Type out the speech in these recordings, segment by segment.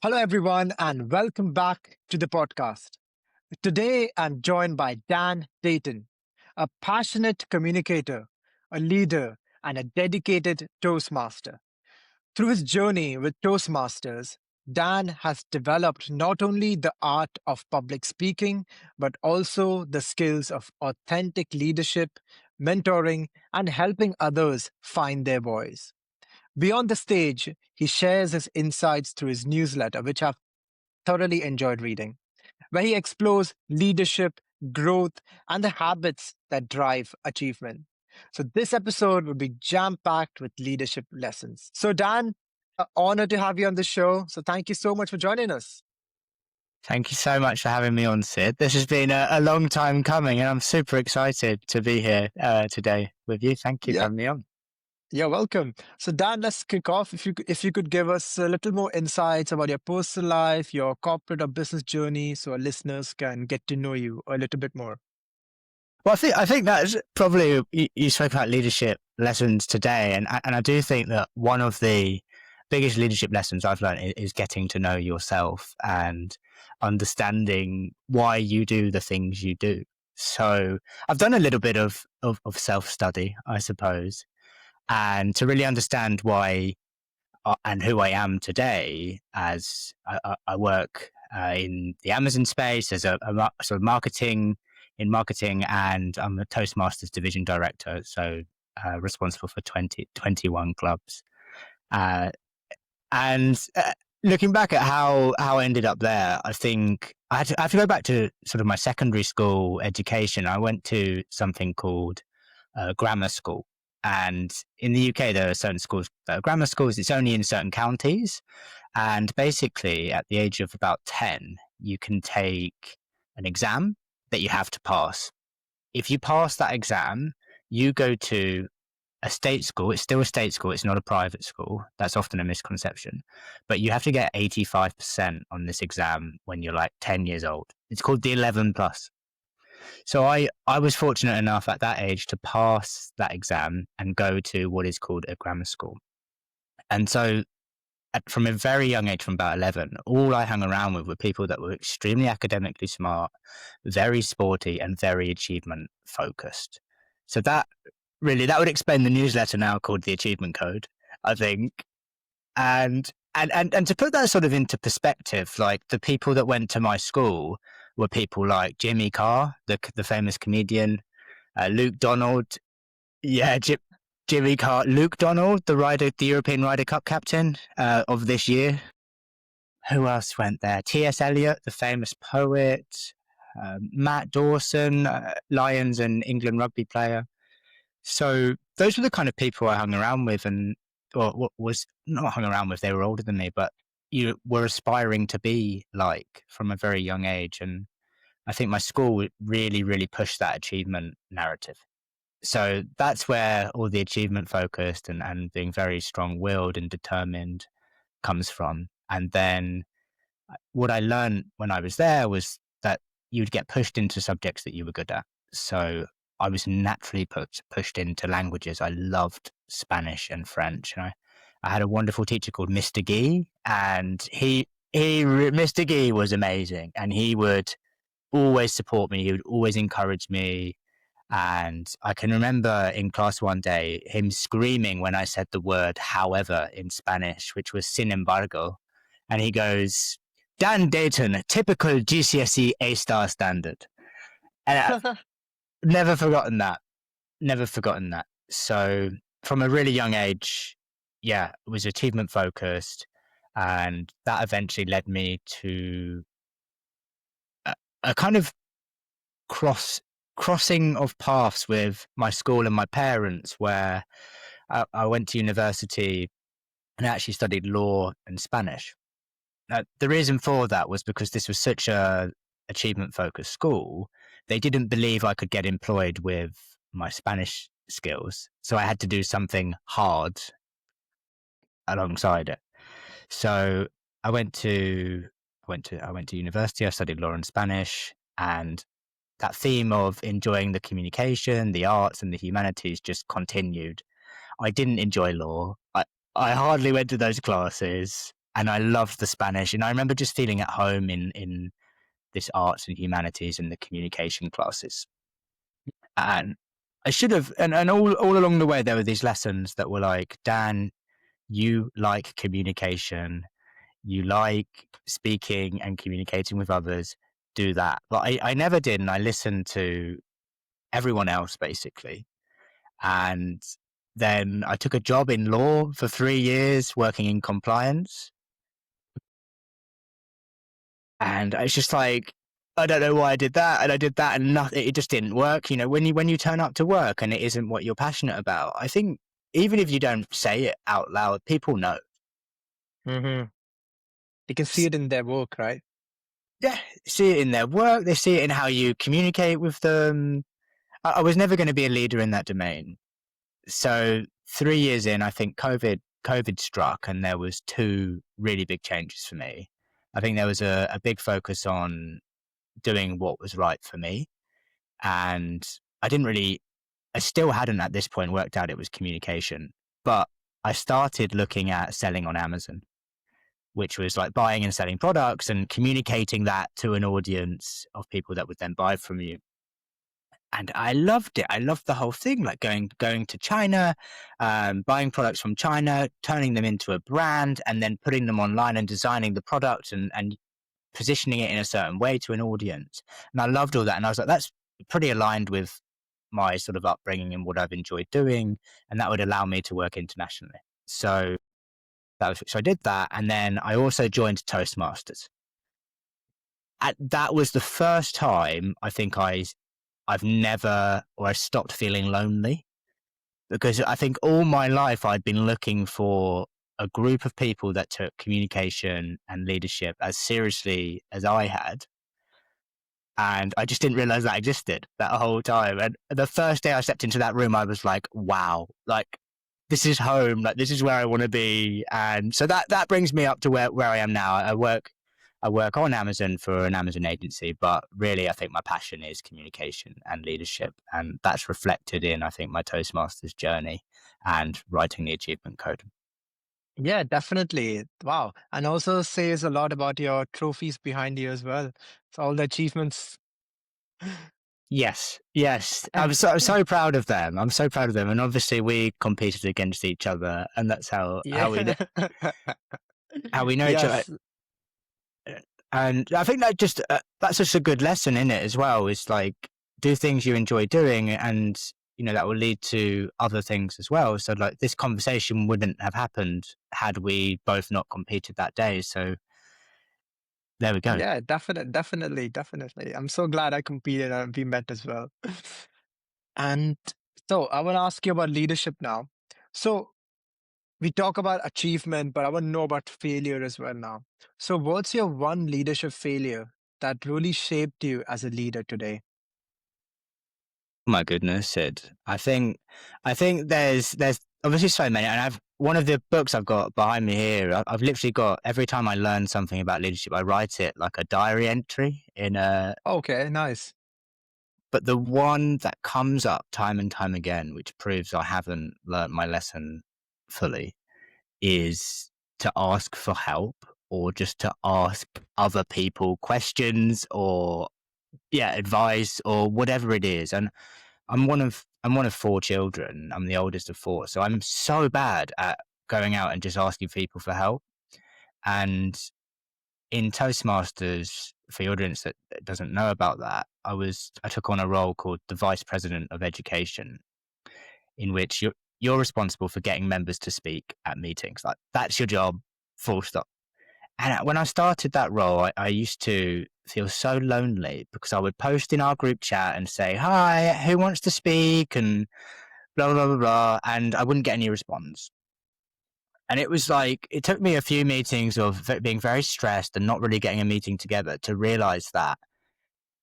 Hello, everyone, and welcome back to the podcast. Today, I'm joined by Dayton, a passionate communicator, a leader, and a dedicated Toastmaster. Through his journey with Toastmasters, Dan has developed not only the art of public speaking, but also the skills of authentic leadership, mentoring, and helping others find their voice. Beyond the stage, he shares his insights through his newsletter, which I've thoroughly enjoyed reading, where he explores leadership, growth, and the habits that drive achievement. So, this episode will be jam packed with leadership lessons. So, Dan, an honor to have you on the show. So, thank you so much for joining us. Thank you so much for having me on, Sid. This has been a long time coming, and I'm super excited to be here today with you. Thank you for Yeah, having me on. you're welcome. So, Dan, let's kick off. If you could give us a little more insights about your personal life, your corporate or business journey, so our listeners can get to know you a little bit more. Well, I think that's probably you spoke about leadership lessons today, and I do think that one of the biggest leadership lessons I've learned is getting to know yourself and understanding why you do the things you do. So I've done a little bit of self study, I suppose, and to really understand why and who I am today, as I work in the Amazon space as a sort of marketing, and I'm a Toastmasters division director, so responsible for 21 clubs. Uh, and looking back at how I ended up there, I think I have to go back to sort of my secondary school education. I went to something called grammar school. And in the UK, there are certain schools that are grammar schools. It's only in certain counties. And basically, at the age of about 10, you can take an exam that you have to pass. If you pass that exam, you go to a state school. It's still a state school. It's not a private school. That's often a misconception. But you have to get 85% on this exam when you're like 10 years old. It's called the 11 plus. So I was fortunate enough at that age to pass that exam and go to what is called a grammar school. And so from a very young age, from about 11, all I hung around with were people that were extremely academically smart, very sporty, and very achievement focused. So that would explain the newsletter now called the Achievement Code, I think. And to put that sort of into perspective, like the people that went to my school were people like Jimmy Carr, the famous comedian, Luke Donald, yeah, Jimmy Carr, Luke Donald, the European Ryder Cup captain of this year. Who else went there? T.S. Eliot, the famous poet, Matt Dawson, Lions and England rugby player. So those were the kind of people I hung around with, and what was not hung around with. They were older than me, but you were aspiring to be like from a very young age. And I think my school really, really pushed that achievement narrative. So that's where all the achievement focused and being very strong willed and determined comes from. And then what I learned when I was there was that you'd get pushed into subjects that you were good at. So I was naturally pushed into languages. I loved Spanish and French. And I had a wonderful teacher called Mr. Gee, and Mr. Gee was amazing. And he would always support me. He would always encourage me. And I can remember in class one day him screaming when I said the word however in Spanish, which was sin embargo. And he goes, Dan Dayton, typical GCSE A-star standard. And I've never forgotten that. Never forgotten that. So from a really young age, yeah, it was achievement focused. And that eventually led me to a kind of crossing of paths with my school and my parents, where I went to university and actually studied law and Spanish. Now, the reason for that was because this was such a achievement focused school. They didn't believe I could get employed with my Spanish skills, so I had to do something hard alongside it. So I went to university. I studied law and Spanish, and that theme of enjoying the communication, the arts, and the humanities just continued. I didn't enjoy law. I hardly went to those classes. and I loved the Spanish. And I remember just feeling at home in this arts and humanities and the communication classes. And I should have, and all along the way, there were these lessons that were like, Dan, you like communication, you like speaking and communicating with others, do that. But I never did. And I listened to everyone else basically. And then I took a job in law for 3 years working in compliance. And it's just like, I don't know why I did that, and I did that, and nothing. It just didn't work. You know, when you turn up to work and it isn't what you're passionate about, I think even if you don't say it out loud, people know. Mm-hmm. You can see it in their work, right? Yeah, see it in their work. They see it in how you communicate with them. I was never going to be a leader in that domain. So 3 years in, I think COVID struck, and there was two really big changes for me. I think there was a big focus on doing what was right for me. And I still hadn't at this point worked out it was communication, but I started looking at selling on Amazon, which was like buying and selling products and communicating that to an audience of people that would then buy from you. And I loved it. I loved the whole thing, like going to China, buying products from China, turning them into a brand, and then putting them online and designing the product and positioning it in a certain way to an audience. And I loved all that. And I was like, that's pretty aligned with my sort of upbringing and what I've enjoyed doing. And that would allow me to work internationally. So so I did that. And then I also joined Toastmasters. That was the first time I think I've never, or I stopped feeling lonely, because I think all my life I'd been looking for a group of people that took communication and leadership as seriously as I had. And I just didn't realize that existed that whole time. And the first day I stepped into that room, I was like, wow, like this is home. Like this is where I want to be. And so that brings me up to where I am now. I work on Amazon for an Amazon agency, but really I think my passion is communication and leadership. And that's reflected in, I think, my Toastmasters journey and writing the achievement code. Yeah, definitely. Wow. And also says a lot about your trophies behind you as well. So all the achievements. Yes. I'm so proud of them. I'm so proud of them. And obviously we competed against each other, and that's how Yeah. we know each other. Yes. And I think that's just a good lesson in it as well. Is like, do things you enjoy doing, and that will lead to other things as well. So like this conversation wouldn't have happened had we both not competed that day. So there we go. Yeah, definitely. I'm so glad I competed and we met as well. And so I want to ask you about leadership now. So we talk about achievement, but I want to know about failure as well now. So what's your one leadership failure that really shaped you as a leader today? My goodness, Sid. I think there's obviously so many, and I've one of the books I've got behind me here. I've literally got, every time I learn something about leadership, I write it like a diary entry in a. Okay, nice. But the one that comes up time and time again, which proves I haven't learnt my lesson fully, is to ask for help, or just to ask other people questions, or advice, or whatever it is. And I'm one of four children. I'm the oldest of four, so I'm so bad at going out and just asking people for help. And in Toastmasters, for your audience that doesn't know about that, I took on a role called the Vice President of Education, in which you're responsible for getting members to speak at meetings. Like that's your job, full stop. And when I started that role, I used to feel so lonely, because I would post in our group chat and say, "Hi, who wants to speak?" and blah blah blah blah, and I wouldn't get any response. And it was like, it took me a few meetings of being very stressed and not really getting a meeting together to realize that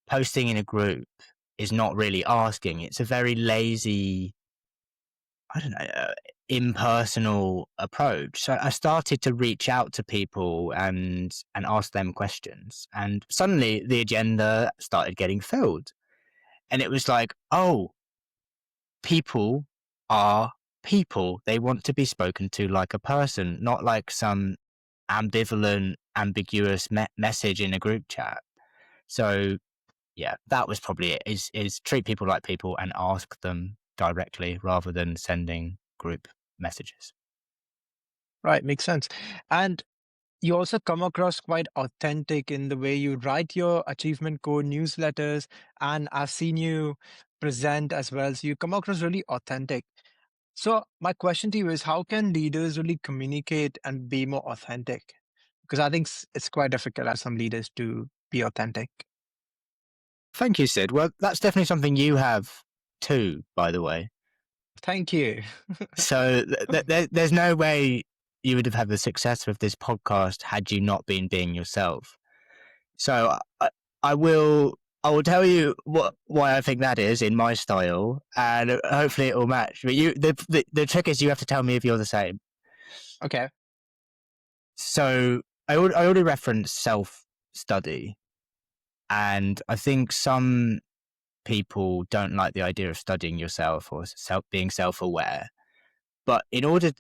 posting in a group is not really asking. It's a very lazy, I don't know, impersonal approach. So I started to reach out to people and ask them questions, and suddenly the agenda started getting filled. And it was like, oh, people are people. They want to be spoken to like a person, not like some ambivalent, ambiguous message in a group chat. So yeah, that was probably it. Is treat people like people and ask them directly rather than sending group messages. Right, makes sense. And you also come across quite authentic in the way you write your achievement code newsletters, and I've seen you present as well. So you come across really authentic. So my question to you is, how can leaders really communicate and be more authentic? Because I think it's quite difficult as some leaders to be authentic. Thank you, Sid. Well, that's definitely something you have too, by the way. Thank you. So there's no way you would have had the success with this podcast had you not been being yourself. So I will tell you why I think that is in my style, and hopefully it will match. But the trick is you have to tell me if you're the same. Okay. So I already referenced self study, and I think some people don't like the idea of studying yourself or being self aware. But in order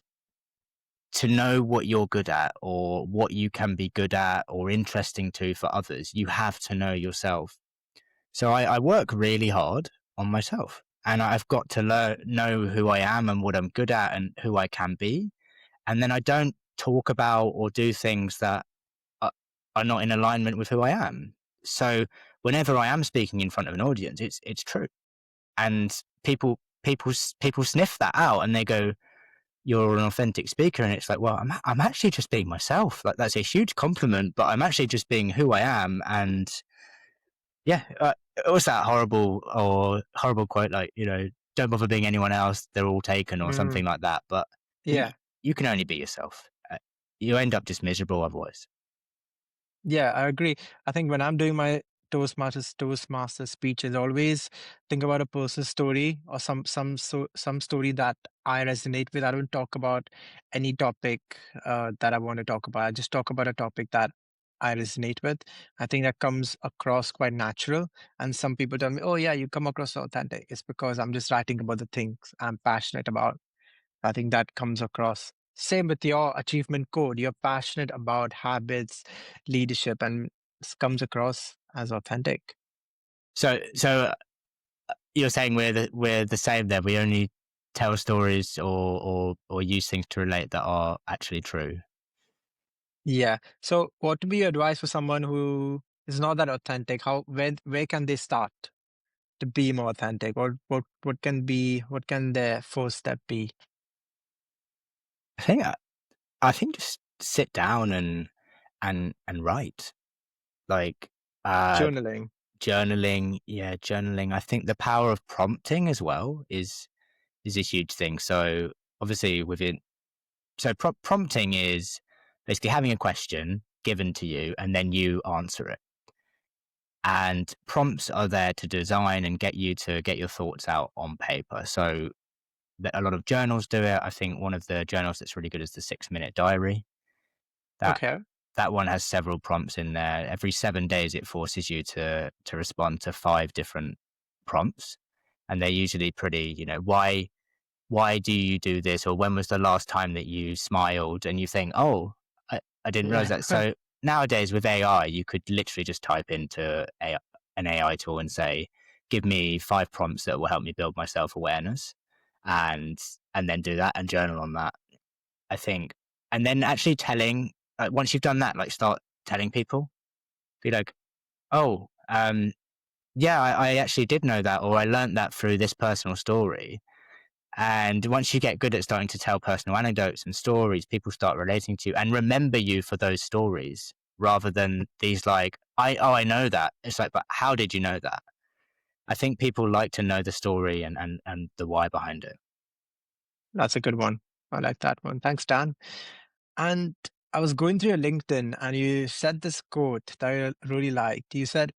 to know what you're good at or what you can be good at or interesting to for others, you have to know yourself. So I work really hard on myself, and I've got to know who I am and what I'm good at and who I can be. And then I don't talk about or do things that are, are not in alignment with who I am. So whenever I am speaking in front of an audience, it's true, and people sniff that out and they go, "You're an authentic speaker," and it's like, well, I'm actually just being myself. Like that's a huge compliment, but I'm actually just being who I am. And yeah, what's that horrible quote? Like, don't bother being anyone else; they're all taken, or something Mm, like that. But you, yeah. you can only be yourself. You end up just miserable otherwise. Yeah, I agree. I think when I'm doing my Toastmasters speeches, always think about a person's story or some story that I resonate with. I don't talk about any topic that I want to talk about. I just talk about a topic that I resonate with. I think that comes across quite natural. And some people tell me, "Oh yeah, you come across authentic." It's because I'm just writing about the things I'm passionate about. I think that comes across. Same with your achievement code. You're passionate about habits, leadership, and this comes across as authentic. So you're saying we're the same there. We only tell stories or use things to relate that are actually true. Yeah. So, what would be your advice for someone who is not that authentic? Where can they start to be more authentic? What can their first step be? I think I think just sit down and write. Like uh Journaling. journaling, yeah, journaling. I think the power of prompting as well is a huge thing. So obviously prompting is basically having a question given to you and then you answer it. And prompts are there to design and get you to get your thoughts out on paper. So a lot of journals do it. I think one of the journals that's really good is the 6 Minute Diary. That Okay. that one has several prompts in there. Every 7 days, it forces you to respond to 5 different prompts, and they're usually pretty. Why do you do this, or when was the last time that you smiled? And you think, oh, I didn't realize Yeah. that. So nowadays with AI, you could literally just type into an AI tool and say, give me 5 prompts that will help me build my self awareness, and and then do that and journal on that. I think, and then actually telling, once you've done that, like start telling people, be like, oh, yeah, I actually did know that, or I learned that through this personal story. And once you get good at starting to tell personal anecdotes and stories, people start relating to you and remember you for those stories rather than these like, I know that. It's like, but how did you know that? I think people like to know the story and the why behind it. That's a good one. I like that one. Thanks, Dan. And I was going through your LinkedIn and you said this quote that I really liked. You said,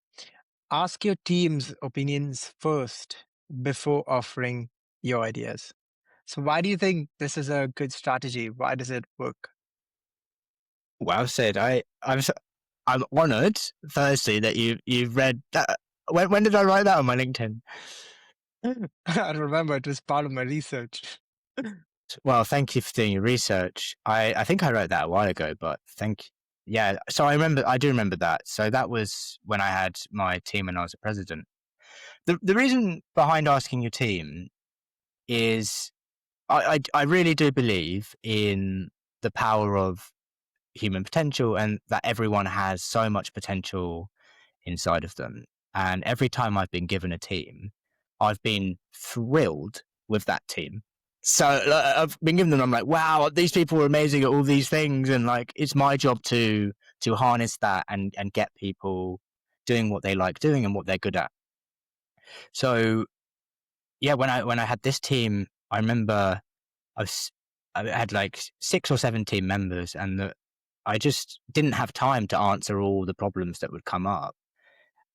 ask your team's opinions first before offering your ideas. So, why do you think this is a good strategy? Why does it work? Well said. I'm honoured, firstly, that you've read that. When did I write that on my LinkedIn? I remember it was part of my research. Well, thank you for doing your research. I think I wrote that a while ago, but yeah. So I do remember that. So that was when I had my team and I was a president. The reason behind asking your team is I really do believe in the power of human potential and that everyone has so much potential inside of them. And every time I've been given a team, I've been thrilled with that team. So like, I've been given them. I'm like, wow, these people are amazing at all these things, and like it's my job to harness that and get people doing what they like doing and what they're good at. So yeah, when I had this team, I remember I was I had like 6 or 7 team members, and I just didn't have time to answer all the problems that would come up.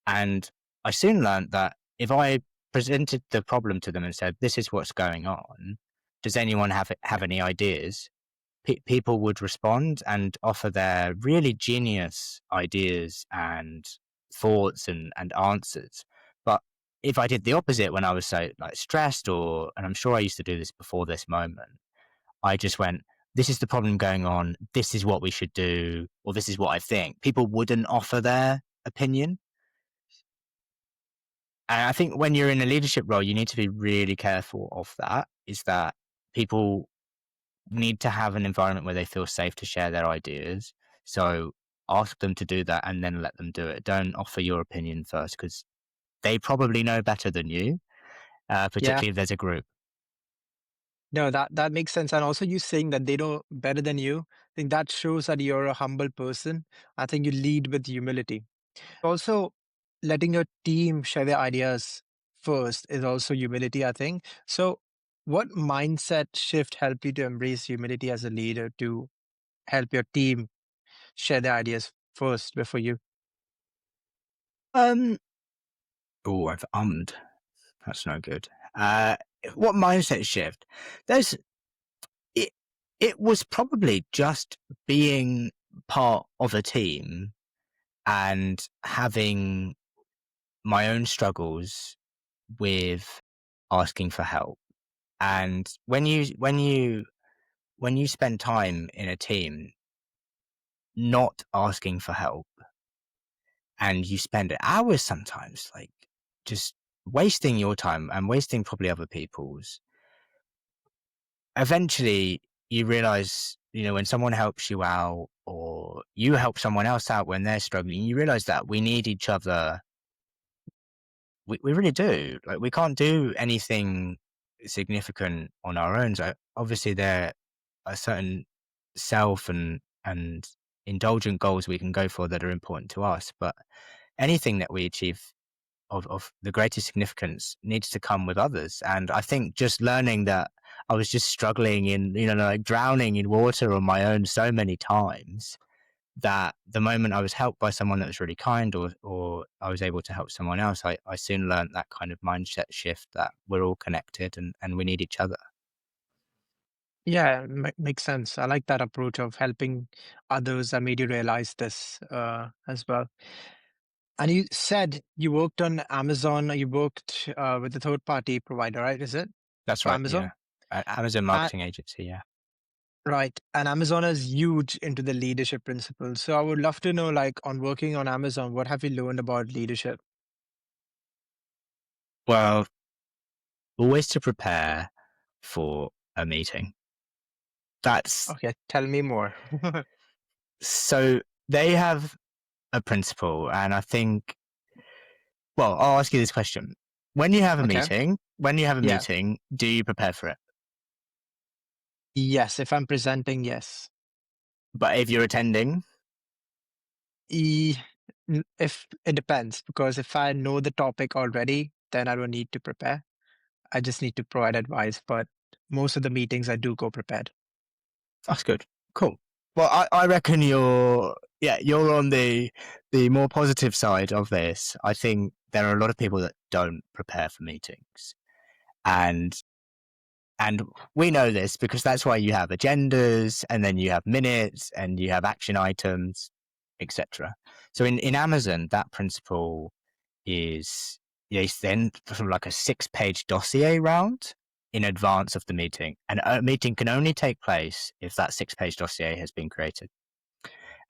And I soon learned that if I presented the problem to them and said, "This is what's going on. Does anyone have any ideas?" People would respond and offer their really genius ideas and thoughts and answers. But if I did the opposite when I was so like stressed, and I'm sure I used to do this before this moment, I just went, "This is the problem going on. This is what we should do, or this is what I think." People wouldn't offer their opinion. And I think when you're in a leadership role, you need to be really careful of that. Is that people need to have an environment where they feel safe to share their ideas. So ask them to do that and then let them do it. Don't offer your opinion first because they probably know better than you, Yeah. particularly if there's a group. No, that makes sense. And also you saying that they know better than you, I think that shows that you're a humble person. I think you lead with humility. Also, letting your team share their ideas first is also humility, I think. So, what mindset shift helped you to embrace humility as a leader to help your team share their ideas first before you? Um, oh, I've ummed. That's no good. Uh, what mindset shift? There's it. It was probably just being part of a team and having my own struggles with asking for help. And when you spend time in a team not asking for help, and you spend hours sometimes like just wasting your time and wasting probably other people's, eventually you realize, when someone helps you out or you help someone else out when they're struggling, you realize that we need each other. We really do. Like we can't do anything significant on our own. So obviously there are certain self and indulgent goals we can go for that are important to us, but anything that we achieve of the greatest significance needs to come with others. And I think just learning that I was just struggling in, like drowning in water on my own so many times, that the moment I was helped by someone that was really kind, or I was able to help someone else, I soon learned that kind of mindset shift that we're all connected and we need each other. Yeah, makes sense. I like that approach of helping others. That made you realize this as well. And you said you worked on Amazon, or you worked with a third party provider, right? Is it That's for right. Yeah. Amazon? Amazon Uh, marketing agency. Yeah. right. And Amazon is huge into the leadership principles. So I would love to know, like, on working on Amazon, what have you learned about leadership? Well, always to prepare for a meeting. That's Okay, tell me more. so they have a principle, and I think, well, I'll ask you this question. Okay. When you have a Yeah. meeting, do you prepare for it? Yes, if I'm presenting, yes. But if you're attending, E- if it depends, because if I know the topic already, then I don't need to prepare. I just need to provide advice. But most of the meetings, I do go prepared. that's good. Cool. Well, I reckon you're on the more positive side of this. I think there are a lot of people that don't prepare for meetings. And And we know this because that's why you have agendas, and then you have minutes, and you have action items, etc. So in Amazon, that principle is, then sort of like a 6-page dossier round in advance of the meeting. And a meeting can only take place if that 6-page dossier has been created.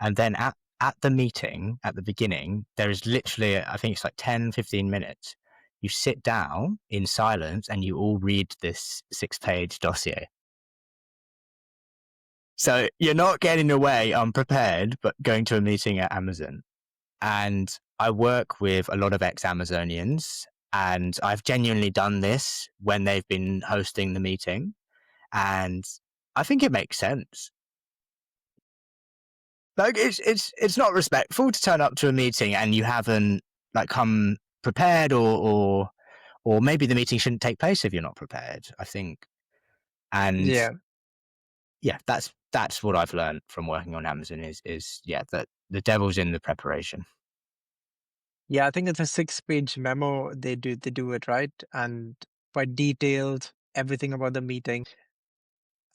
And then at the meeting, at the beginning, there is literally, I think it's like 10, 15 minutes. You sit down in silence and you all read this 6-page dossier. So you're not getting away unprepared, but going to a meeting at Amazon. And I work with a lot of ex-Amazonians, and I've genuinely done this when they've been hosting the meeting. And I think it makes sense. Like it's not respectful to turn up to a meeting and you haven't like come prepared, or maybe the meeting shouldn't take place if you're not prepared, I think. And yeah, that's what I've learned from working on Amazon is that the devil's in the preparation. Yeah, I think it's a 6-page memo. They do it right, and quite detailed, everything about the meeting.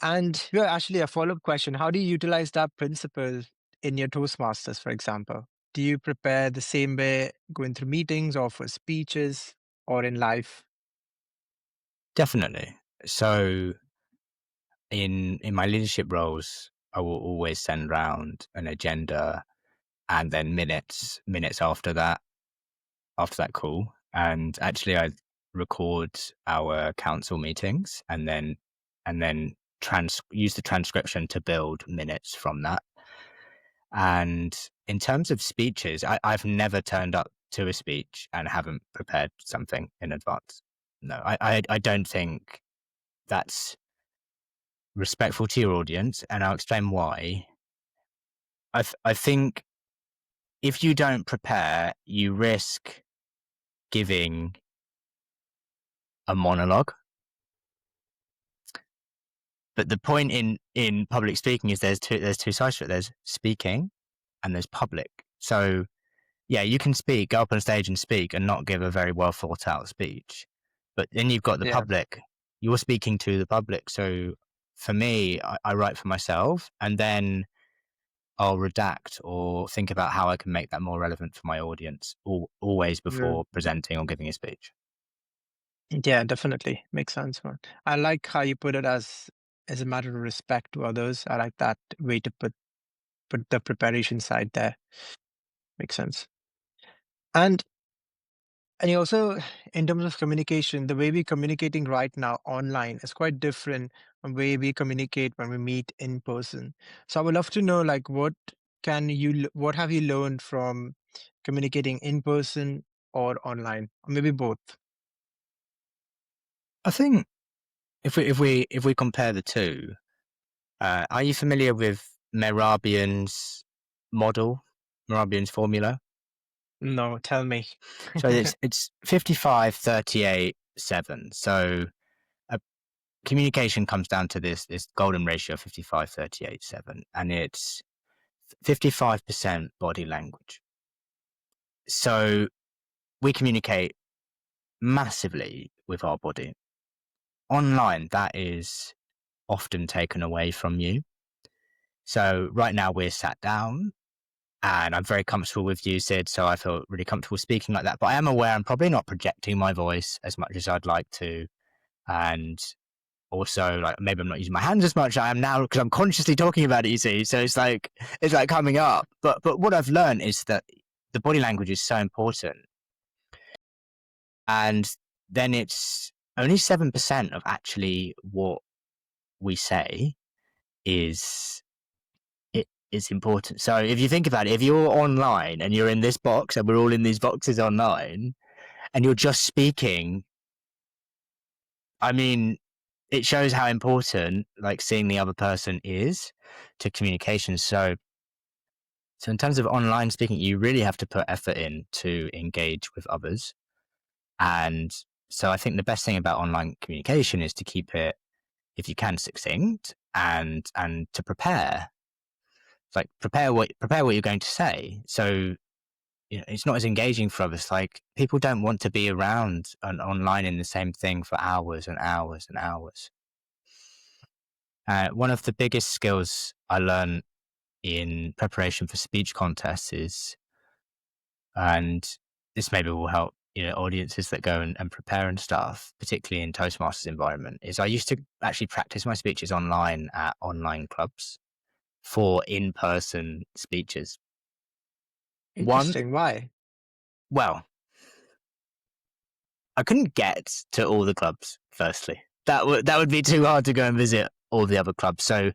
And yeah, actually, a follow-up question: how do you utilize that principle in your Toastmasters, for example? Do you prepare the same way going through meetings or for speeches or in life? Definitely. So in my leadership roles, I will always send round an agenda and then minutes after that call. And actually, I record our council meetings and then use the transcription to build minutes from that. And in terms of speeches, I've never turned up to a speech and haven't prepared something in advance. No, I don't think that's respectful to your audience, and I'll explain why. I think if you don't prepare, you risk giving a monologue. But the point in public speaking is there's two sides to it. There's speaking and there's public. So yeah, you can speak, go up on stage and speak and not give a very well thought out speech. But then you've got the Yeah. public. You're speaking to the public. So for me, I write for myself and then I'll redact or think about how I can make that more relevant for my audience, always Mm. before presenting or giving a speech. Yeah, definitely. Makes sense, man. I like how you put it as a matter of respect to others. I like that way to put the preparation side there. Makes sense. And And you also, in terms of communication, the way we're communicating right now online is quite different from the way we communicate when we meet in person. So I would love to know, like, what have you learned from communicating in person or online, or maybe both? I think if we compare the two, are you familiar with Mehrabian's model, Mehrabian's formula? No, tell me. So it's 55, 38, 7. So communication comes down to this golden ratio of 55, 38, 7, and it's 55% body language. So we communicate massively with our body. Online, that is often taken away from you. So right now we're sat down and I'm very comfortable with you, Sid. So I feel really comfortable speaking like that. But I am aware I'm probably not projecting my voice as much as I'd like to. And also, like, maybe I'm not using my hands as much as I am now because I'm consciously talking about it, you see. So it's like coming up. But what I've learned is that the body language is so important. And then it's only 7% of actually what we say is important. So if you think about it, if you're online and you're in this box and we're all in these boxes online and you're just speaking, I mean, it shows how important like seeing the other person is to communication. So in terms of online speaking, you really have to put effort in to engage with others. And so I think the best thing about online communication is to keep it, if you can, succinct and to prepare. It's like prepare what you're going to say. So it's not as engaging for others. Like people don't want to be around online in the same thing for hours and hours and hours. One of the biggest skills I learned in preparation for speech contests is, and this maybe will help audiences that go and prepare and stuff, particularly in Toastmasters environment, is I used to actually practice my speeches online at online clubs for in-person speeches. One, Interesting. Why? well, I couldn't get to all the clubs. Firstly, that would be too hard to go and visit all the other clubs. So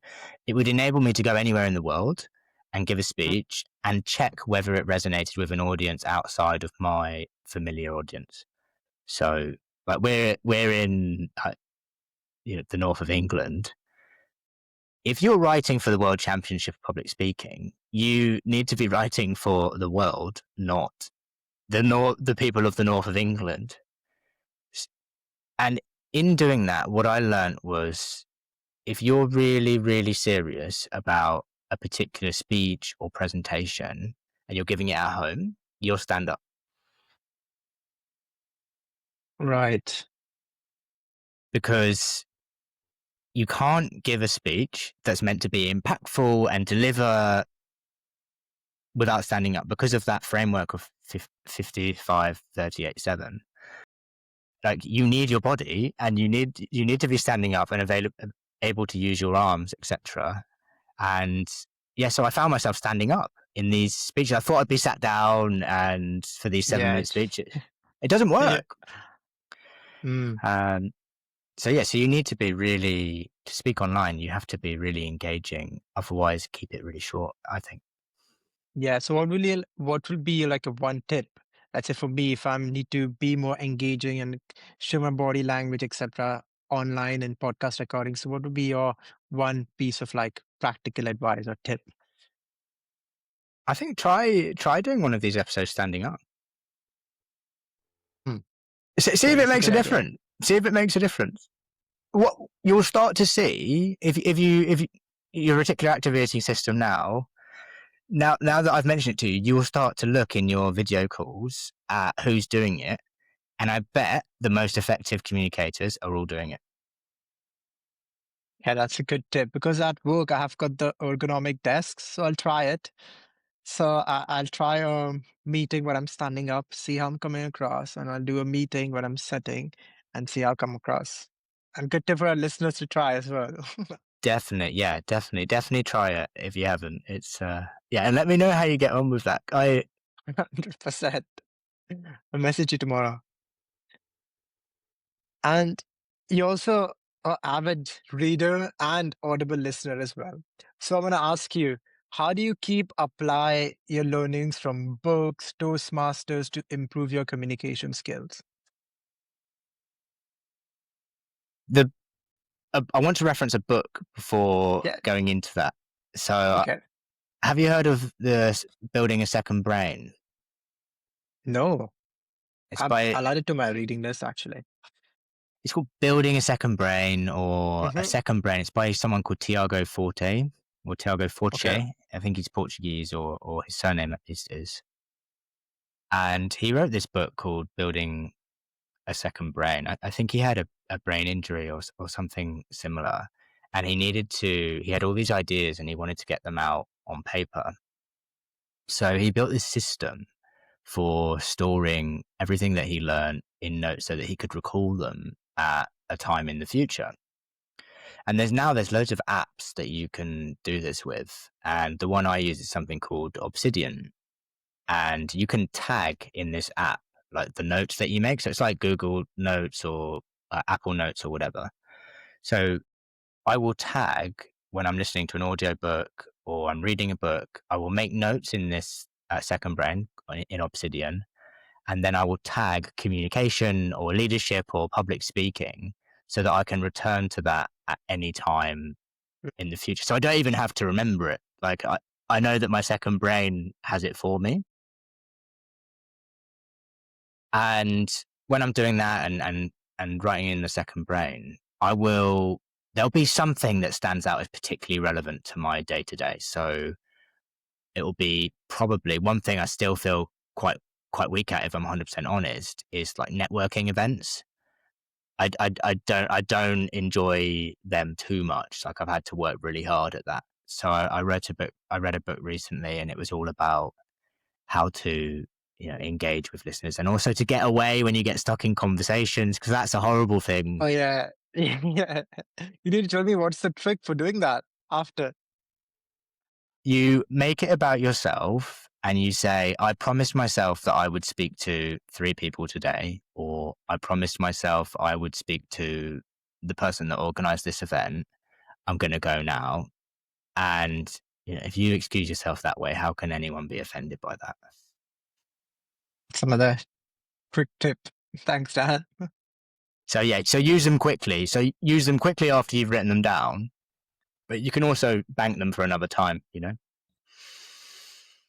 it would enable me to go anywhere in the world and give a speech and check whether it resonated with an audience outside of my familiar audience. So, like we're in the north of England. If you're writing for the World Championship of Public Speaking, you need to be writing for the world, not the people of the north of England. And in doing that, what I learned was if you're really, really serious about a particular speech or presentation and you're giving it at home, you'll stand up. Right. Because you can't give a speech that's meant to be impactful and deliver without standing up because of that framework of 55-38-7. Like, you need your body and you need to be standing up and able to use your arms, etc. And yeah, so I found myself standing up in these speeches. I thought I'd be sat down and for these 7-minute speeches. It doesn't Yeah. work. Mm. So yeah, so you need to be really, to speak online, you have to be really engaging. Otherwise, keep it really short, I think. Yeah. So what will be like a one tip? Let's say for me, if I need to be more engaging and show my body language, etc., online and podcast recording. So what would be your one piece of like practical advice or tip? I think try doing one of these episodes standing up. Hmm. See Yeah, if it that's a makes good a idea. difference. See if it makes a difference. What you'll start to see if your reticular activating system now that I've mentioned it to you, you will start to look in your video calls at who's doing it, and I bet the most effective communicators are all doing it. Yeah, that's a good tip because at work I have got the ergonomic desks, so I'll try it. So I'll try a meeting where I'm standing up, see how I'm coming across, and I'll do a meeting where I'm sitting and see how I come across. And good tip for our listeners to try as well. Definitely, yeah, definitely try it if you haven't. It's yeah, and let me know how you get on with that. 100%. I'll message you tomorrow. And you're also an avid reader and audible listener as well. So I'm going to ask you, how do you apply your learnings from books, Toastmasters to improve your communication skills? the I want to reference a book before Yeah. going into that. So, Okay. have you heard of Building a Second Brain? No, It's by I'll add it to my reading list actually. it's called Building a Second Brain or A Hmm. Second Brain. It's by someone called Tiago Forte or Tiago Forte. Okay. I think he's Portuguese or his surname is. And he wrote this book called Building a Second Brain. I think he had a brain injury or something similar. And he had all these ideas and he wanted to get them out on paper. So he built this system for storing everything that he learned in notes so that he could recall them at a time in the future. And there's loads of apps that you can do this with. And the one I use is something called Obsidian. And you can tag in this app like the notes that you make. So it's like Google Notes or Apple Notes or whatever. So I will tag when I'm listening to an audiobook or I'm reading a book, I will make notes in this second brain in Obsidian. And then I will tag communication or leadership or public speaking so that I can return to that at any time in the future. So I don't even have to remember it. Like I know that my second brain has it for me. And when I'm doing that and writing in the second brain, there'll be something that stands out as particularly relevant to my day to day. So it will be probably one thing I still feel quite weak at, if I'm 100% honest, is like networking events. I don't enjoy them too much. Like I've had to work really hard at that. So I read a book recently, and it was all about how to engage with listeners, and also to get away when you get stuck in conversations, because that's a horrible thing. Oh yeah. Yeah. You need to tell me what's the trick for doing that after. You make it about yourself and you say, I promised myself that I would speak to 3 people today, or I promised myself I would speak to the person that organized this event. I'm going to go now. And if you excuse yourself that way, how can anyone be offended by that? Some other quick tip. Thanks, Dan. So yeah, so use them quickly. So use them quickly after you've written them down, but you can also bank them for another time,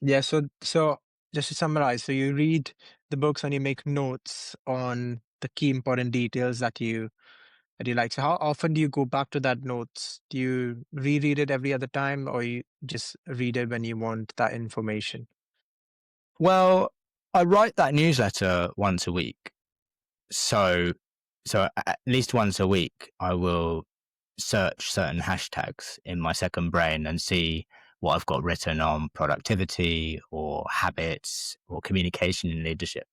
Yeah, so just to summarize, so you read the books and you make notes on the key important details that you like. So how often do you go back to that notes? Do you reread it every other time, or you just read it when you want that information? Well, I write that newsletter once a week. So at least once a week, I will search certain hashtags in my second brain and see what I've got written on productivity or habits or communication and leadership.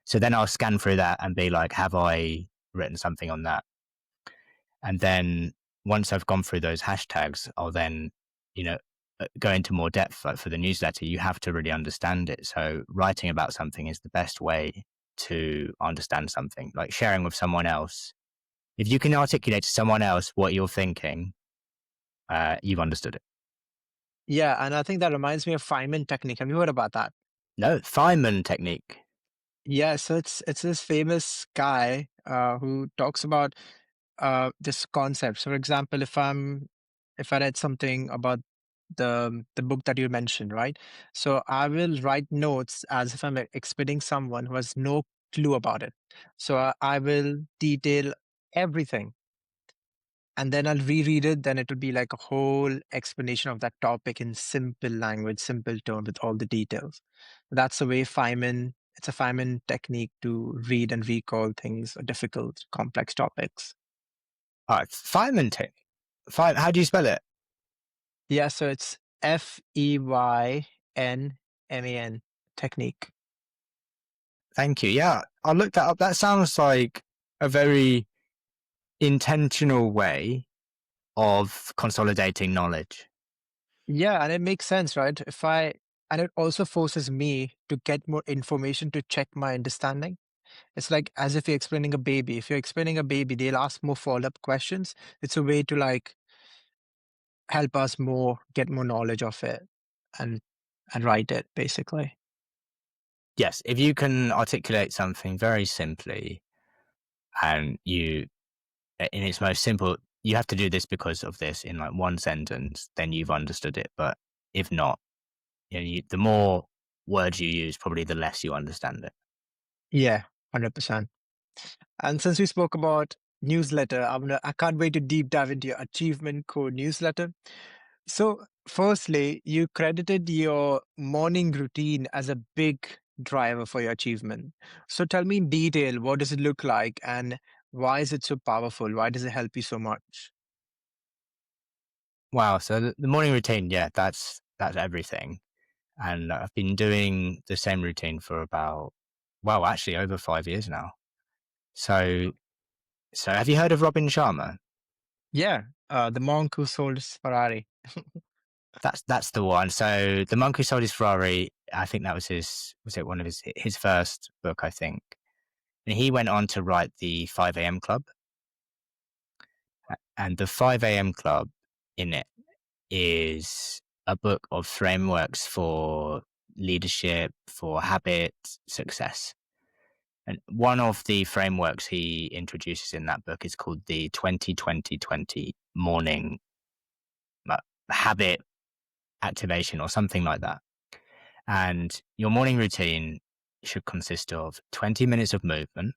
So then I'll scan through that and be like, have I written something on that? And then once I've gone through those hashtags, I'll then, go into more depth. Like for the newsletter, you have to really understand it. So writing about something is the best way to understand something, like sharing with someone else. If you can articulate to someone else what you're thinking, you've understood it. Yeah, and I think that reminds me of Feynman technique. Have you heard about that? No, Feynman technique. Yeah, so it's this famous guy who talks about this concept. So, for example, if I read something about the book that you mentioned, right? So I will write notes as if I'm explaining someone who has no clue about it. So I will detail everything, and then I'll reread it. Then it will be like a whole explanation of that topic in simple language, simple tone with all the details. That's the way Feynman. It's a Feynman technique to read and recall things, difficult, complex topics. All right, Feynman technique. How do you spell it? Yeah, so it's Feynman technique. Thank you. Yeah, I looked that up. That sounds like a very intentional way of consolidating knowledge. Yeah, and it makes sense, right? And it also forces me to get more information to check my understanding. It's like as if you're explaining a baby. If you're explaining a baby, they'll ask more follow-up questions. It's a way to like help us get more knowledge of it and write it basically. Yes, if you can articulate something very simply and in its most simple, you have to do this because of this in like one sentence, then you've understood it. But if not, the more words you use, probably the less you understand it. Yeah, 100%. And since we spoke about newsletter, I can't wait to deep dive into your achievement code newsletter. So, firstly, you credited your morning routine as a big driver for your achievement. So, tell me in detail, what does it look like and why is it so powerful? Why does it help you so much? Wow. So the morning routine, yeah, that's everything. And I've been doing the same routine for about, well, actually over 5 years now. So, have you heard of Robin Sharma? Yeah, the monk who sold his Ferrari. That's the one. So the monk who sold his Ferrari, I think that was one of his first book, I think. And he went on to write the 5 a.m. Club. And the 5 a.m. Club in it is a book of frameworks for leadership, for habit, success. And one of the frameworks he introduces in that book is called the 20-20-20 morning habit activation or something like that. And your morning routine should consist of 20 minutes of movement,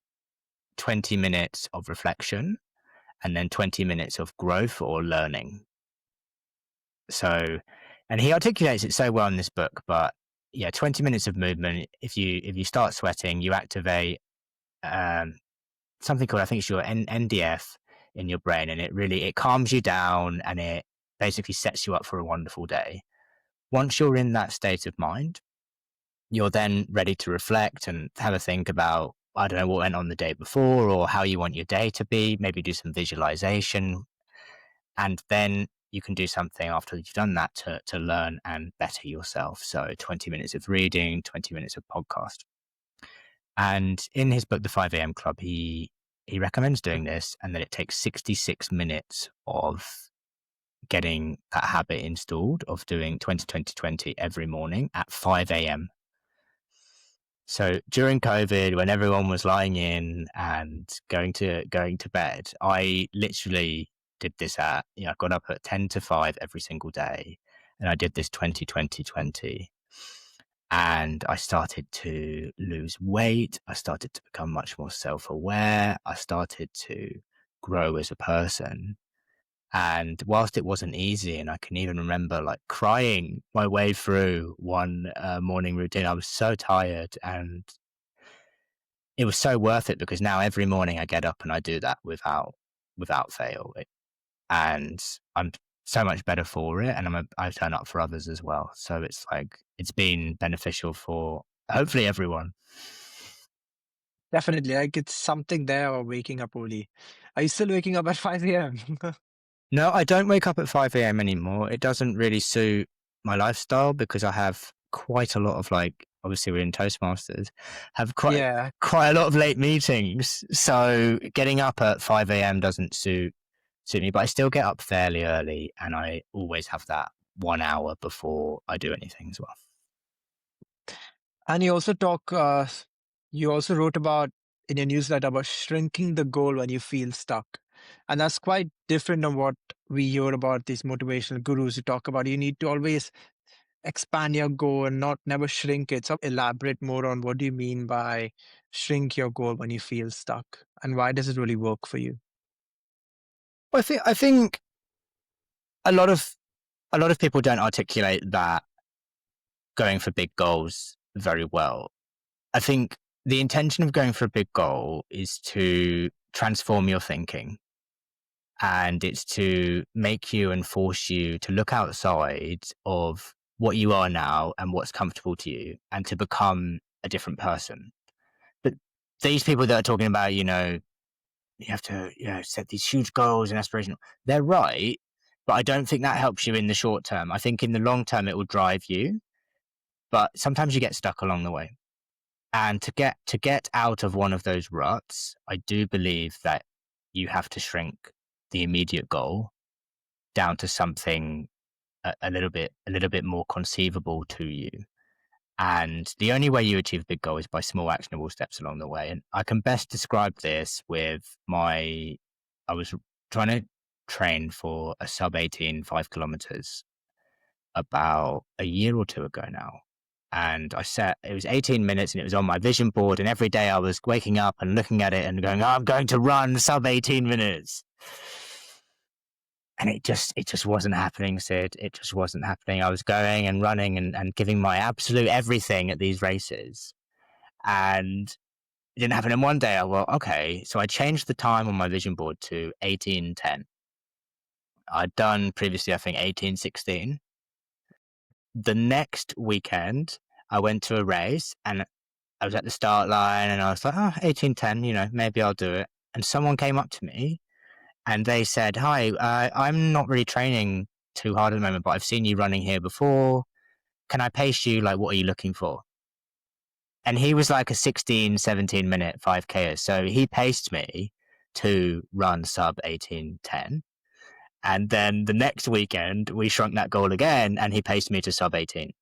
20 minutes of reflection, and then 20 minutes of growth or learning. So, and he articulates it so well in this book, but yeah, 20 minutes of movement. If you start sweating, you activate something called, I think it's your NDF in your brain, and it calms you down and it basically sets you up for a wonderful day. Once you're in that state of mind, you're then ready to reflect and have a think about, I don't know, what went on the day before or how you want your day to be, maybe do some visualization. And then you can do something after you've done that to learn and better yourself. So 20 minutes of reading, 20 minutes of podcast. And in his book, The 5 a.m. Club, he recommends doing this, and that it takes 66 minutes of getting that habit installed of doing 20 every morning at 5 a.m. So during COVID, when everyone was lying in and going to bed, I literally did this I got up at 10 to 5 every single day, and I did this 20. And I started to lose weight. I started to become much more self-aware. I started to grow as a person. And whilst it wasn't easy, and I can even remember like crying my way through one morning routine, I was so tired, and it was so worth it because now every morning I get up and I do that without fail, and I'm so much better for it, and I turn up for others as well. So it's like it's been beneficial for hopefully everyone. Definitely, like it's something there or waking up early. Are you still waking up at 5 a.m.? No, I don't wake up at 5 a.m. anymore. It doesn't really suit my lifestyle because I have quite a lot of like, obviously we're in Toastmasters, have Yeah, quite a lot of late meetings. So getting up at 5 a.m. doesn't suit me, but I still get up fairly early, and I always have that 1 hour before I do anything as well. and you also wrote about in your newsletter about shrinking the goal when you feel stuck. And that's quite different than what we hear about these motivational gurus who talk about you need to always expand your goal and not never shrink it. So elaborate more on what do you mean by shrink your goal when you feel stuck and why does it really work for you? I think a lot of people don't articulate that going for big goals very well. I think the intention of going for a big goal is to transform your thinking, and it's to make you and force you to look outside of what you are now and what's comfortable to you, and to become a different person. But these people that are talking about, you have to, set these huge goals and aspirational, they're right, but I don't think that helps you in the short term. I think in the long term it will drive you, but sometimes you get stuck along the way. And to get out of one of those ruts, I do believe that you have to shrink the immediate goal down to something a little bit more conceivable to you. And the only way you achieve a big goal is by small actionable steps along the way. And I can best describe this with I was trying to train for a sub 18 5 kilometers about a year or two ago now. And it was 18 minutes, and it was on my vision board. And every day I was waking up and looking at it and going, oh, I'm going to run sub 18 minutes. And it just wasn't happening, Sid. It just wasn't happening. I was going and running and giving my absolute everything at these races. And it didn't happen in one day. Okay. So I changed the time on my vision board to 18:10. I'd done previously, I think, 18:16. The next weekend, I went to a race, and I was at the start line, and I was like, 18:10, maybe I'll do it. And someone came up to me and they said, hi, I'm not really training too hard at the moment, but I've seen you running here before. Can I pace you? Like, what are you looking for? And he was like a 16, 17 minute 5K. So he paced me to run sub 18:10. And then the next weekend, we shrunk that goal again, and he paced me to sub 18.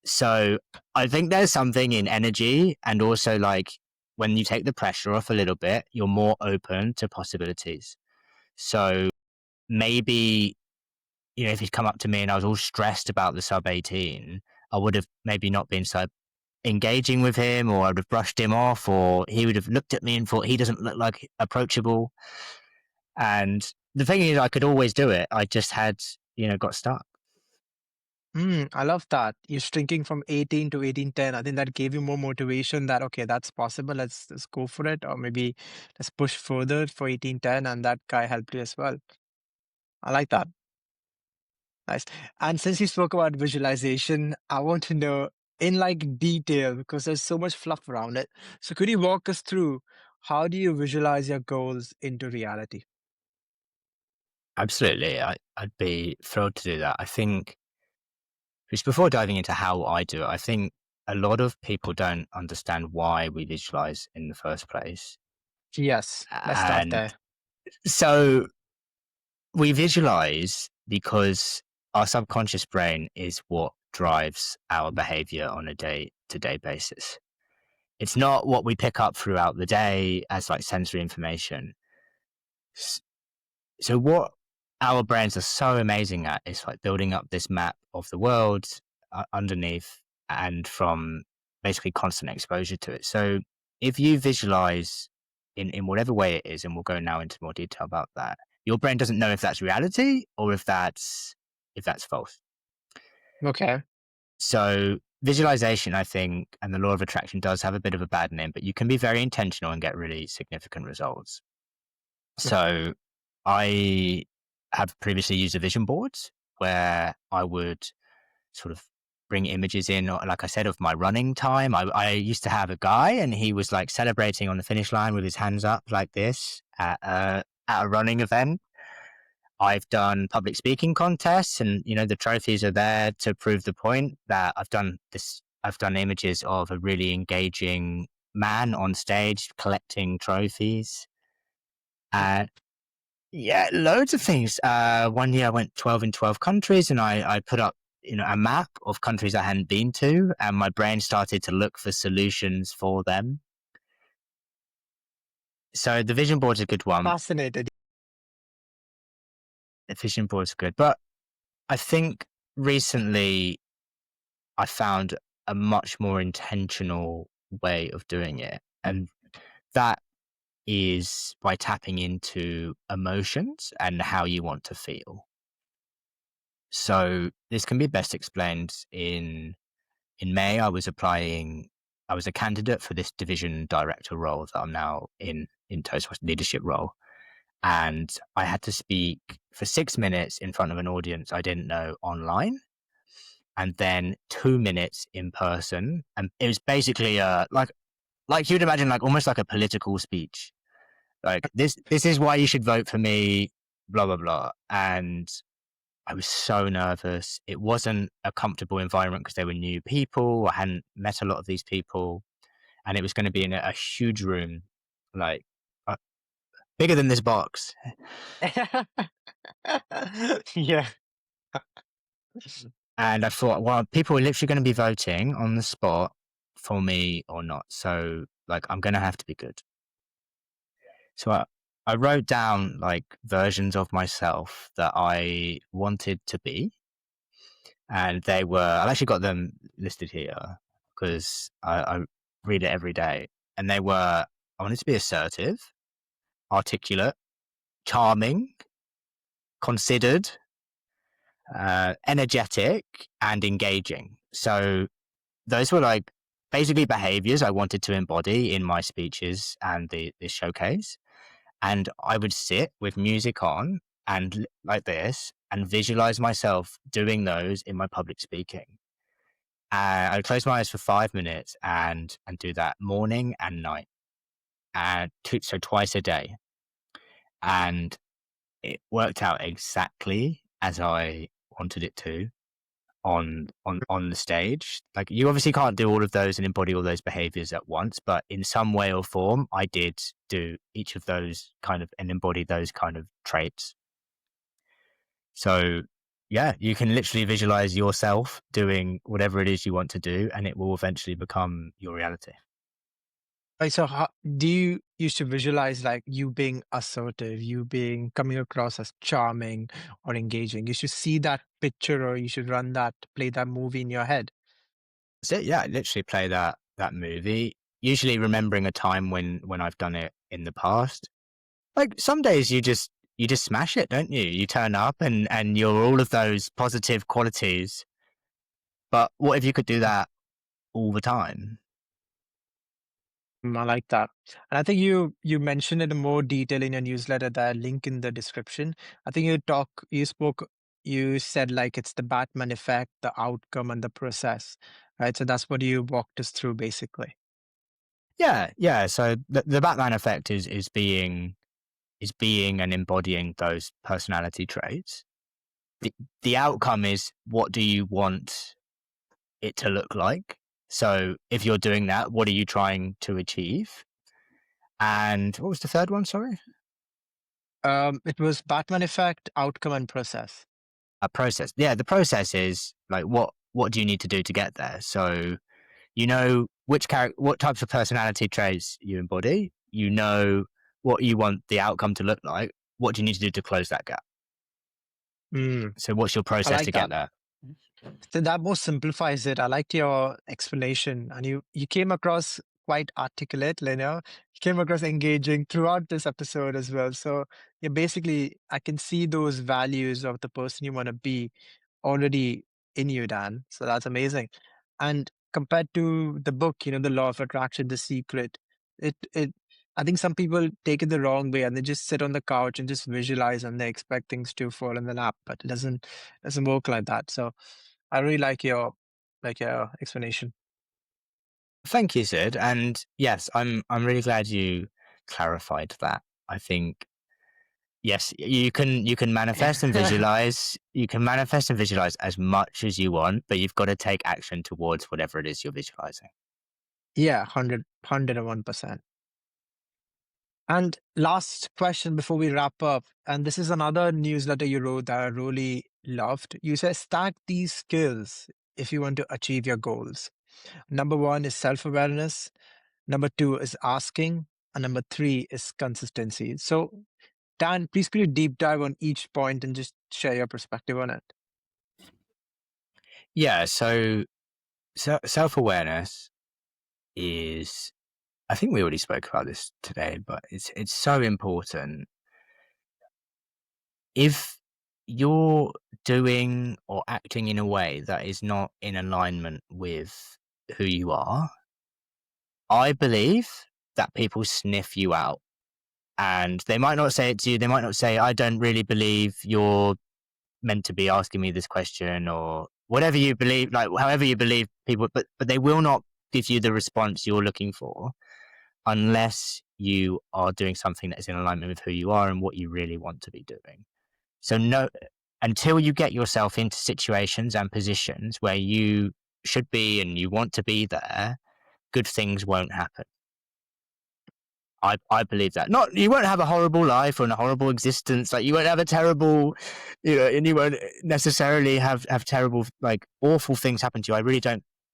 So I think there's something in energy, and also like when you take the pressure off a little bit, you're more open to possibilities. So maybe, if he'd come up to me and I was all stressed about the sub 18, I would have maybe not been so engaging with him, or I would have brushed him off, or he would have looked at me and thought he doesn't look like approachable. And the thing is, I could always do it. I just had, got stuck. I love that. You're shrinking from 18 to 18:10. I think that gave you more motivation that, okay, that's possible. Let's go for it. Or maybe let's push further for 18:10. And that guy helped you as well. I like that. Nice. And since you spoke about visualization, I want to know in like detail because there's so much fluff around it. So could you walk us through how do you visualize your goals into reality? Absolutely. I'd be thrilled to do that. I think, just before diving into how I do it, I think a lot of people don't understand why we visualize in the first place. Yes, let's start And there. so we visualize because our subconscious brain is what drives our behavior on a day to day basis. It's not what we pick up throughout the day as like sensory information. So what our brains are so amazing at is like building up this map of the world underneath and from basically constant exposure to it. So if you visualize in whatever way it is, and we'll go now into more detail about that, your brain doesn't know if that's reality or if that's false. Okay. So visualization, I think, and the law of attraction does have a bit of a bad name, but you can be very intentional and get really significant results. So I have previously used a vision board where I would sort of bring images in, like I said, of my running time. I used to have a guy and he was like celebrating on the finish line with his hands up like this at a running event. I've done public speaking contests and, the trophies are there to prove the point that I've done this. I've done images of a really engaging man on stage collecting trophies. Uh, yeah, loads of things. One year I went 12 in 12 countries and I put up, a map of countries I hadn't been to and my brain started to look for solutions for them. So the vision board's a good one. Fascinated. The vision board's good. But I think recently I found a much more intentional way of doing it. And that is by tapping into emotions and how you want to feel. So this can be best explained in May. I was a candidate for this division director role that I'm now in Toastmasters leadership role. And I had to speak for 6 minutes in front of an audience I didn't know online, and then 2 minutes in person. And it was basically like you'd imagine, like almost like a political speech. Like this is why you should vote for me, blah blah blah. And I was so nervous. It wasn't a comfortable environment because they were new people. I hadn't met a lot of these people, and it was going to be in a huge room, like uh, bigger than this box. Yeah. And I thought, well, people are literally going to be voting on the spot for me or not. So, like, I'm going to have to be good. So I wrote down like versions of myself that I wanted to be, and I've actually got them listed here because I read it every day. And I wanted to be assertive, articulate, charming, considered, energetic, and engaging. So those were like basically behaviors I wanted to embody in my speeches and this showcase. And I would sit with music on and like this and visualize myself doing those in my public speaking. I'd close my eyes for 5 minutes and do that morning and night, and so twice a day. And it worked out exactly as I wanted it to on the stage. Like, you obviously can't do all of those and embody all those behaviors at once, but in some way or form, I did do each of those kind of and embody those kind of traits. So yeah, you can literally visualize yourself doing whatever it is you want to do, and it will eventually become your reality. Like, so how do you used to visualize like you being assertive, you being coming across as charming or engaging? You should see that picture or you should play that movie in your head. So yeah, literally play that movie. Usually remembering a time when I've done it in the past. Like, some days you just smash it, don't you? You turn up and you're all of those positive qualities. But what if you could do that all the time? I like that. And I think you mentioned it in more detail in your newsletter that I link in the description. I think you said like it's the Batman effect, the outcome and the process. right? So that's what you walked us through basically. Yeah. So the Batman effect is being and embodying those personality traits. The outcome is, what do you want it to look like? So if you're doing that, what are you trying to achieve? And what was the third one? Sorry, It was Batman effect, outcome, and process. a process. Yeah, the process is like, what do you need to do to get there? So you know what types of personality traits you embody. You know what you want the outcome to look like. What do you need to do to close that gap? Mm, So what's your I process to like get that. there? So that more simplifies it. I liked your explanation, and you came across quite articulate, Lena. You came across engaging throughout this episode as well. So yeah, basically, I can see those values of the person you want to be already in you, Dan. So that's amazing. And compared to the book, the Law of Attraction, The Secret, it I think some people take it the wrong way and they just sit on the couch and just visualize and they expect things to fall in the lap, but it doesn't work like that. So I really like your explanation. Thank you, Sid. And yes, I'm really glad you clarified that. I think yes, you can manifest and visualize. You can manifest and visualize as much as you want, but you've got to take action towards whatever it is you're visualizing. Yeah, 101%. And last question before we wrap up, and this is another newsletter you wrote that I really loved. You said stack these skills if you want to achieve your goals. Number one is self-awareness. Number two is asking. And number three is consistency. So, Dan, please could you deep dive on each point and just share your perspective on it? Yeah. So self awareness is. I think we already spoke about this today, but it's so important. If you're doing or acting in a way that is not in alignment with who you are, I believe that people sniff you out, and they might not say it to you. They might not say, I don't really believe you're meant to be asking me this question, or whatever you believe, like however you believe people, but they will not give you the response you're looking for unless you are doing something that is in alignment with who you are and what you really want to be doing. So no, until you get yourself into situations and positions where you should be and you want to be there, good things won't happen. I believe that. Not you won't have a horrible life or a horrible existence. Like you won't have a terrible, and you won't necessarily have terrible, like awful things happen to you.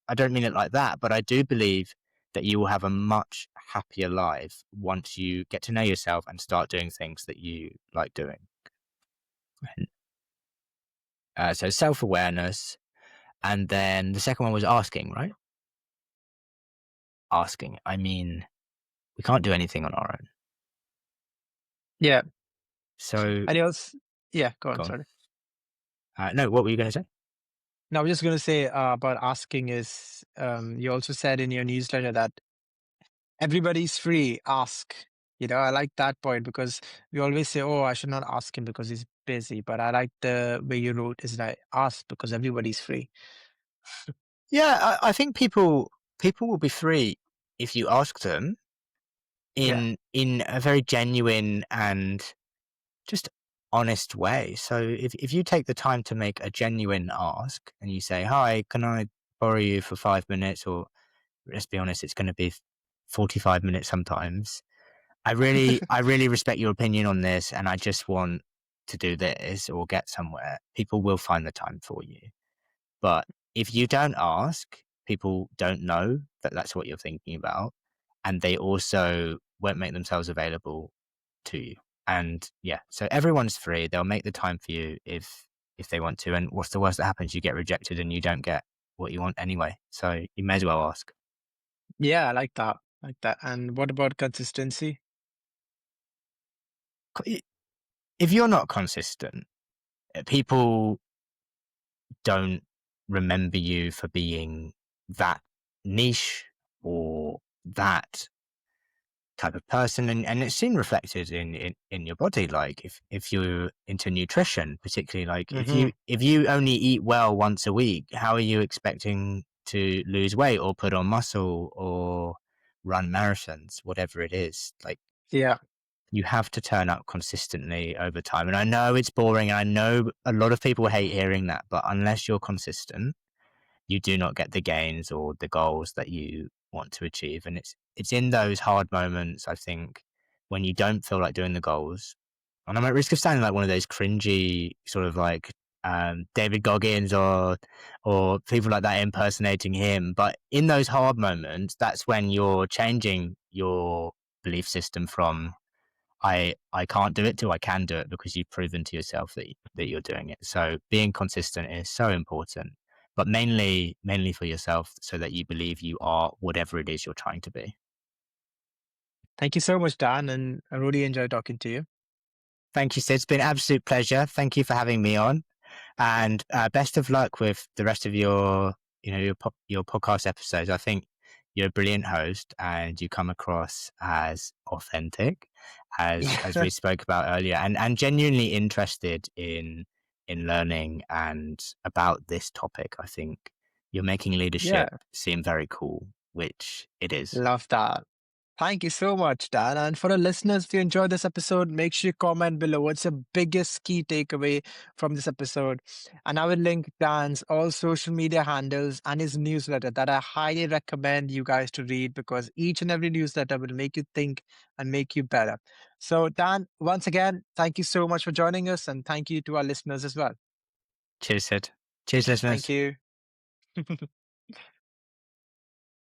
I don't mean it like that, but I do believe that you will have a much happier life once you get to know yourself and start doing things that you like doing. So self awareness, and then the second one was asking, right? Asking. I mean, we can't do anything on our own. Yeah. So And else, yeah, go on. go on. Sorry. No, what were you going to say? Now, I was just going to say about asking is you also said in your newsletter that everybody's free. Ask. I like that point because we always say, "Oh, I should not ask him because he's busy." But I like the way you wrote is that ask because everybody's free. Yeah, I think people will be free if you ask them Yeah. in a very genuine and just honest way. So if you take the time to make a genuine ask and you say, "Hi, can I borrow you for 5 minutes?" Or let's be honest, it's going to be 45 minutes sometimes. I really respect your opinion on this, and I just want to do this or get somewhere. People will find the time for you. But if you don't ask, people don't know that that's what you're thinking about, and they also won't make themselves available to you. And yeah, so everyone's free. They'll make the time for you if they want to. And what's the worst that happens? You get rejected and you don't get what you want anyway. So you may as well ask. Yeah, I like that. Like that. And what about consistency? If you're not consistent, people don't remember you for being that niche or that type of person, and it's seen reflected in your body. Like if you're into nutrition, particularly, like Hmm. if you only eat well once a week, how are you expecting to lose weight or put on muscle or run marathons, whatever it is. Like, Yeah. you have to turn up consistently over time. And I know it's boring. I know a lot of people hate hearing that, but unless you're consistent, you do not get the gains or the goals that you want to achieve. And it's in those hard moments, I think, when you don't feel like doing the goals. And I'm at risk of sounding like one of those cringy sort of like David Goggins or people like that impersonating him. But in those hard moments, that's when you're changing your belief system from I can't do it to I can do it, because you've proven to yourself that you're doing it. So being consistent is so important, but mainly for yourself, so that you believe you are whatever it is you're trying to be. Thank you so much, Dan, and I really enjoyed talking to you. Thank you, Sid. It's been an absolute pleasure. Thank you for having me on, and best of luck with the rest of your your podcast episodes. I think you're a brilliant host, and you come across as authentic, as Yeah. we spoke about earlier, and genuinely interested in learning and about this topic. I think you're making Yeah. leadership seem very cool, which it is. Love that. Thank you so much, Dan. And for the listeners, if you enjoyed this episode, make sure you comment below what's the biggest key takeaway from this episode. And I will link Dan's all social media handles and his newsletter that I highly recommend you guys to read, because each and every newsletter will make you think and make you better. So, Dan, once again, thank you so much for joining us, and thank you to our listeners as well. Cheers, Sid. Cheers, Thank listeners. you.